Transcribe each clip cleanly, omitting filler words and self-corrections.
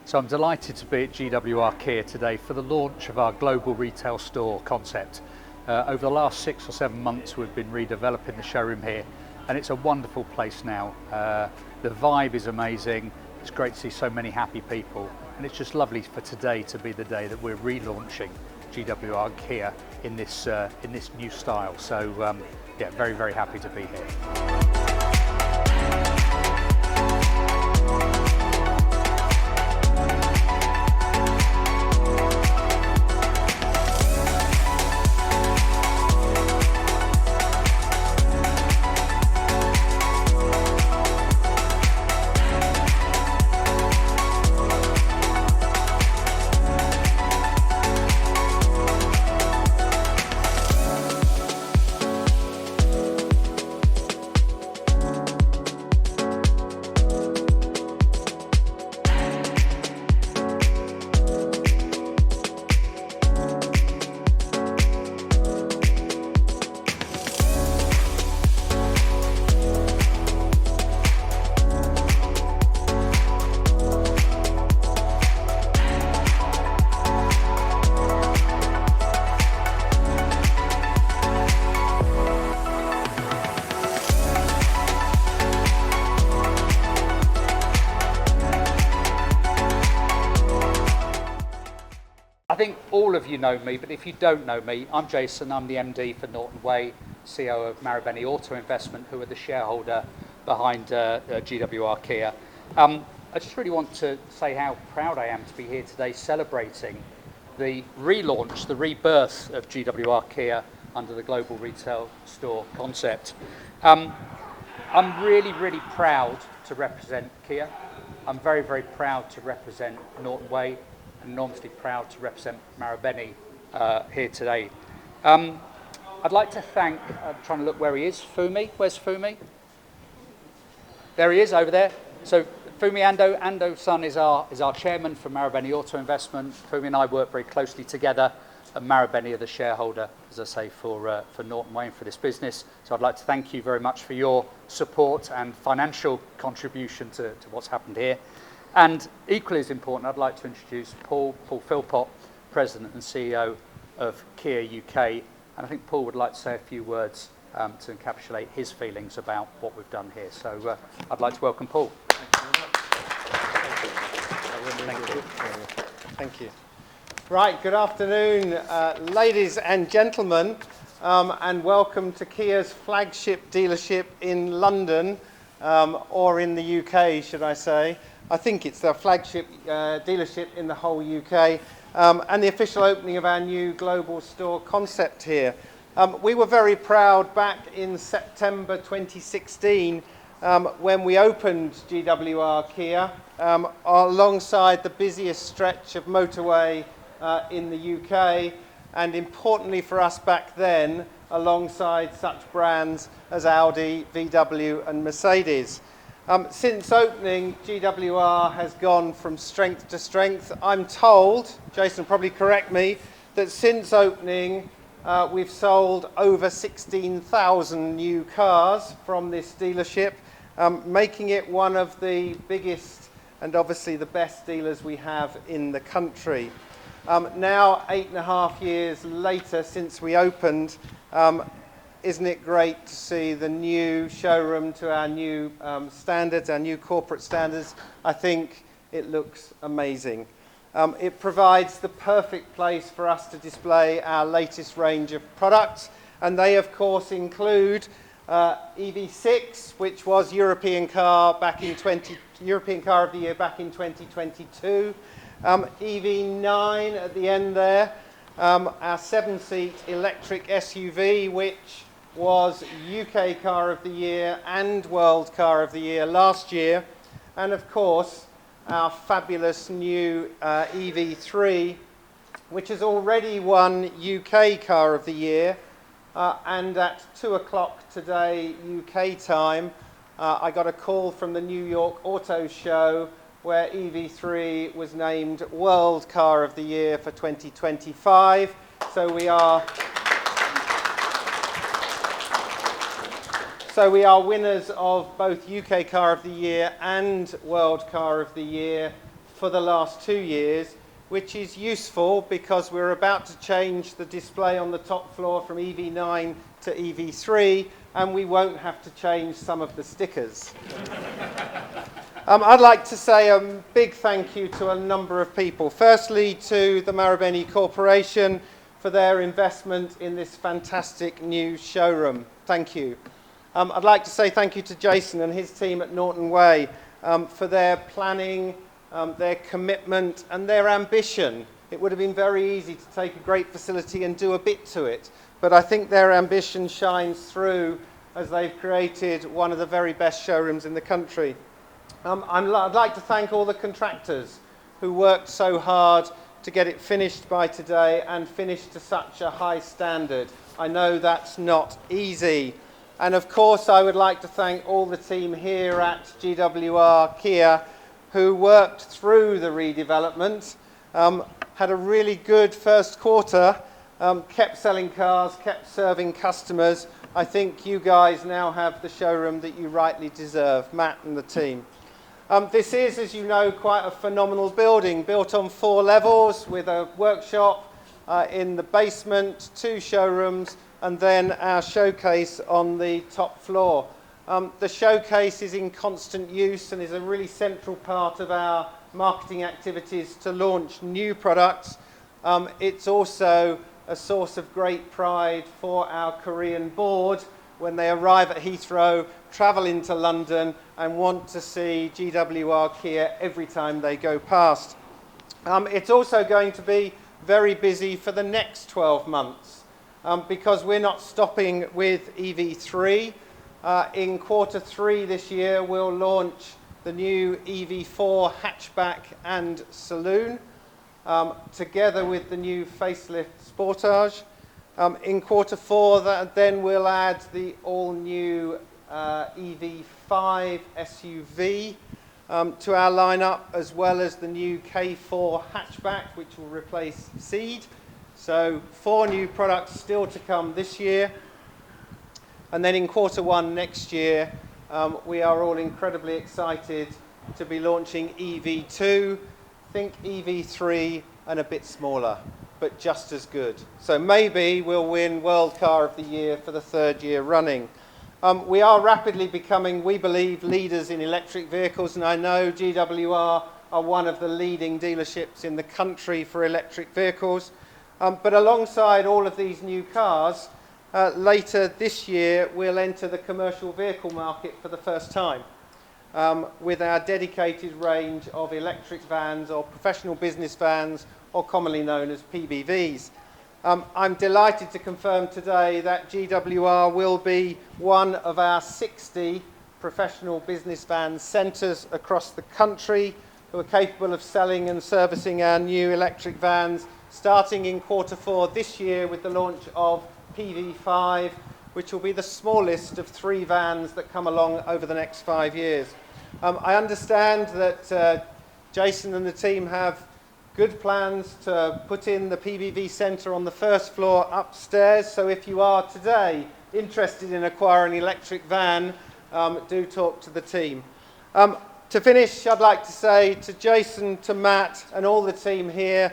So I'm delighted to be at GWR Kia today for the launch of our global retail store concept. Over the last 6 or 7 months we've been redeveloping the showroom here, and it's a wonderful place now. The vibe is amazing, it's great to see so many happy people, and it's just lovely for today to be the day that we're relaunching GWR Kia in this new style. So yeah, very, very happy to be here. I think all of you know me, but if you don't know me, I'm Jason. I'm the MD for Norton Way, CEO of Marubeni Auto Investment, who are the shareholder behind GWR Kia. I just really want to say how proud I am to be here today celebrating the relaunch, the rebirth of GWR Kia under the global retail store concept. I'm really, really proud to represent Kia. I'm very, very proud to represent Norton Way, enormously proud to represent Marubeni here today. I'd like to thank, I'm trying to look where he is, Fumi. Where's Fumi? There he is, over there. So Fumi Ando-san is our chairman for Marubeni Auto Investment. Fumi and I work very closely together, and Marubeni are the shareholder, as I say, for Norton Way and for this business. So I'd like to thank you very much for your support and financial contribution to what's happened here. And equally as important, I'd like to introduce Paul Philpott, President and CEO of Kia UK. And I think Paul would like to say a few words to encapsulate his feelings about what we've done here. So I'd like to welcome Paul. Thank you. Right, good afternoon, ladies and gentlemen, and welcome to Kia's flagship dealership in London, or in the UK, should I say. I think it's the flagship dealership in the whole UK, and the official opening of our new global store concept here. We were very proud back in September 2016 when we opened GWR Kia alongside the busiest stretch of motorway in the UK, and importantly for us back then, alongside such brands as Audi, VW and Mercedes. Since opening, GWR has gone from strength to strength. I'm told, Jason will probably correct me, that since opening we've sold over 16,000 new cars from this dealership, making it one of the biggest and obviously the best dealers we have in the country. Now, 8.5 years later since we opened, isn't it great to see the new showroom to our new standards, our new corporate standards? I think it looks amazing. It provides the perfect place for us to display our latest range of products, and they of course include EV6, which was European Car of the Year back in 2022, EV9 at the end there, our 7-seat electric SUV, which was UK Car of the Year and World Car of the Year last year, and of course our fabulous new EV3, which has already won UK Car of the Year, and at 2 o'clock today UK time I got a call from the New York Auto Show where EV3 was named World Car of the Year for 2025. So we are winners of both UK Car of the Year and World Car of the Year for the last 2 years, which is useful because we're about to change the display on the top floor from EV9 to EV3, and we won't have to change some of the stickers. I'd like to say a big thank you to a number of people. Firstly, to the Marubeni Corporation for their investment in this fantastic new showroom. Thank you. I'd like to say thank you to Jason and his team at Norton Way for their planning, their commitment and their ambition. It would have been very easy to take a great facility and do a bit to it, but I think their ambition shines through as they've created one of the very best showrooms in the country. I'd like to thank all the contractors who worked so hard to get it finished by today and finished to such a high standard. I know that's not easy. And of course, I would like to thank all the team here at GWR Kia who worked through the redevelopment, had a really good first quarter, kept selling cars, kept serving customers. I think you guys now have the showroom that you rightly deserve, Matt and the team. This is, as you know, quite a phenomenal building, built on 4 levels with a workshop in the basement, 2 showrooms, and then our showcase on the top floor. The showcase is in constant use and is a really central part of our marketing activities to launch new products. It's also a source of great pride for our Korean board when they arrive at Heathrow, travel into London and want to see GWR Kia every time they go past. It's also going to be very busy for the next 12 months because we're not stopping with EV3. In quarter 3 this year, we'll launch the new EV4 hatchback and saloon together with the new facelift Sportage. In quarter 4, then we'll add the all-new EV5 SUV to our lineup, as well as the new K4 hatchback, which will replace Seed. So 4 new products still to come this year. And then in quarter 1 next year, we are all incredibly excited to be launching EV2, think EV3 and a bit smaller, but just as good. So maybe we'll win World Car of the Year for the 3rd year running. We are rapidly becoming, we believe, leaders in electric vehicles, and I know GWR are one of the leading dealerships in the country for electric vehicles. But alongside all of these new cars, later this year we'll enter the commercial vehicle market for the first time with our dedicated range of electric vans or professional business vans, or commonly known as PBVs. I'm delighted to confirm today that GWR will be one of our 60 professional business van centres across the country who are capable of selling and servicing our new electric vans, starting in quarter 4 this year with the launch of PV5, which will be the smallest of 3 vans that come along over the next 5 years. I understand that Jason and the team have good plans to put in the PBV centre on the 1st floor upstairs, so if you are today interested in acquiring an electric van, do talk to the team. To finish, I'd like to say to Jason, to Matt and all the team here,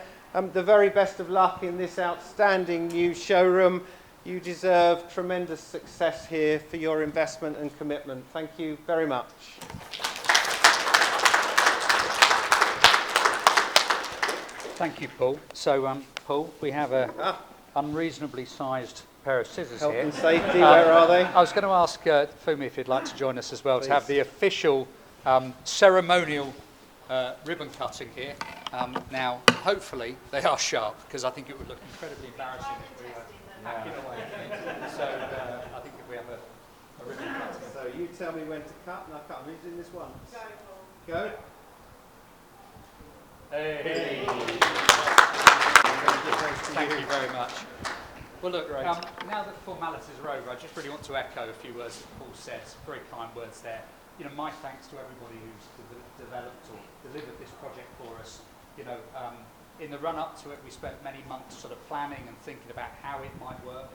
the very best of luck in this outstanding new showroom. You deserve tremendous success here for your investment and commitment. Thank you very much. Thank you, Paul. So, Paul, we have a unreasonably sized pair of scissors Health here. and safety, where are they? I was going to ask Fumi if he'd like to join us as well, please, to have the official ceremonial ribbon cutting here. Now, hopefully, they are sharp, because I think it would look incredibly embarrassing if we hacking away. So, I think if we have a ribbon cutting. So, you tell me when to cut, and I'll cut. Who's in this one? Go. Hey. Thank you very much. Well, look, now that formalities are over, I just really want to echo a few words that Paul said, very kind words there. You know, my thanks to everybody who's developed or delivered this project for us. You know, in the run-up to it, we spent many months sort of planning and thinking about how it might work.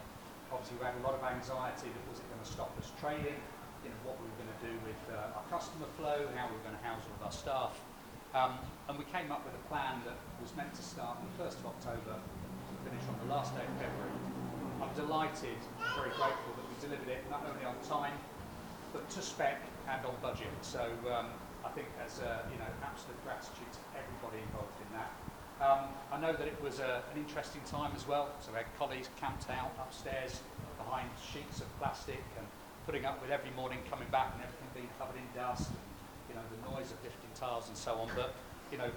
Obviously, we had a lot of anxiety that was it going to stop us trading, you know, what we were going to do with our customer flow, how we were going to house all of our staff. And we came up with a plan that was meant to start on the 1st of October and finish on the last day of February. I'm delighted, very grateful that we delivered it not only on time, but to spec and on budget. So I think there's absolute gratitude to everybody involved in that. I know that it was an interesting time as well. So we had colleagues camped out upstairs behind sheets of plastic and putting up with every morning coming back and everything being covered in dust, and, the noise of lifting tiles and so on. But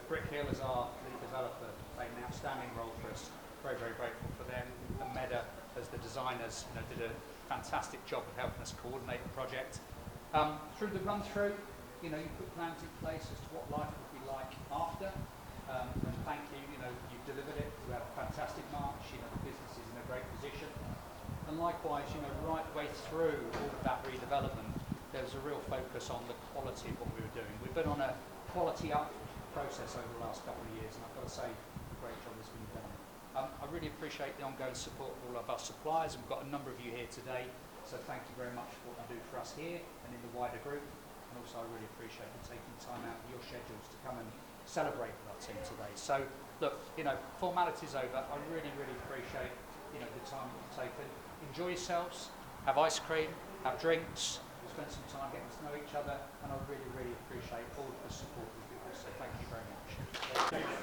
Brick Hill as our lead developer played an outstanding role for us. Very, very grateful for them. And Meda as the designers, did a fantastic job of helping us coordinate the project. Through the run through, you put plans in place as to what life would be like after. And thank you, you've delivered it. We had a fantastic March. The business is in a great position. And likewise, right the way through all of that redevelopment, there was a real focus on the quality of what we were doing. We've been on a quality up process over the last couple of years, and I've got to say, a great job has been done. I really appreciate the ongoing support of all of our suppliers. We've got a number of you here today, so thank you very much for what you do for us here and in the wider group. And also, I really appreciate you taking time out of your schedules to come and celebrate with our team today. So, look, formality's over. I really, really appreciate, the time you've taken. Enjoy yourselves, have ice cream, have drinks, spend some time getting to know each other, and I really, really appreciate all of the support we've given. So thank you very much.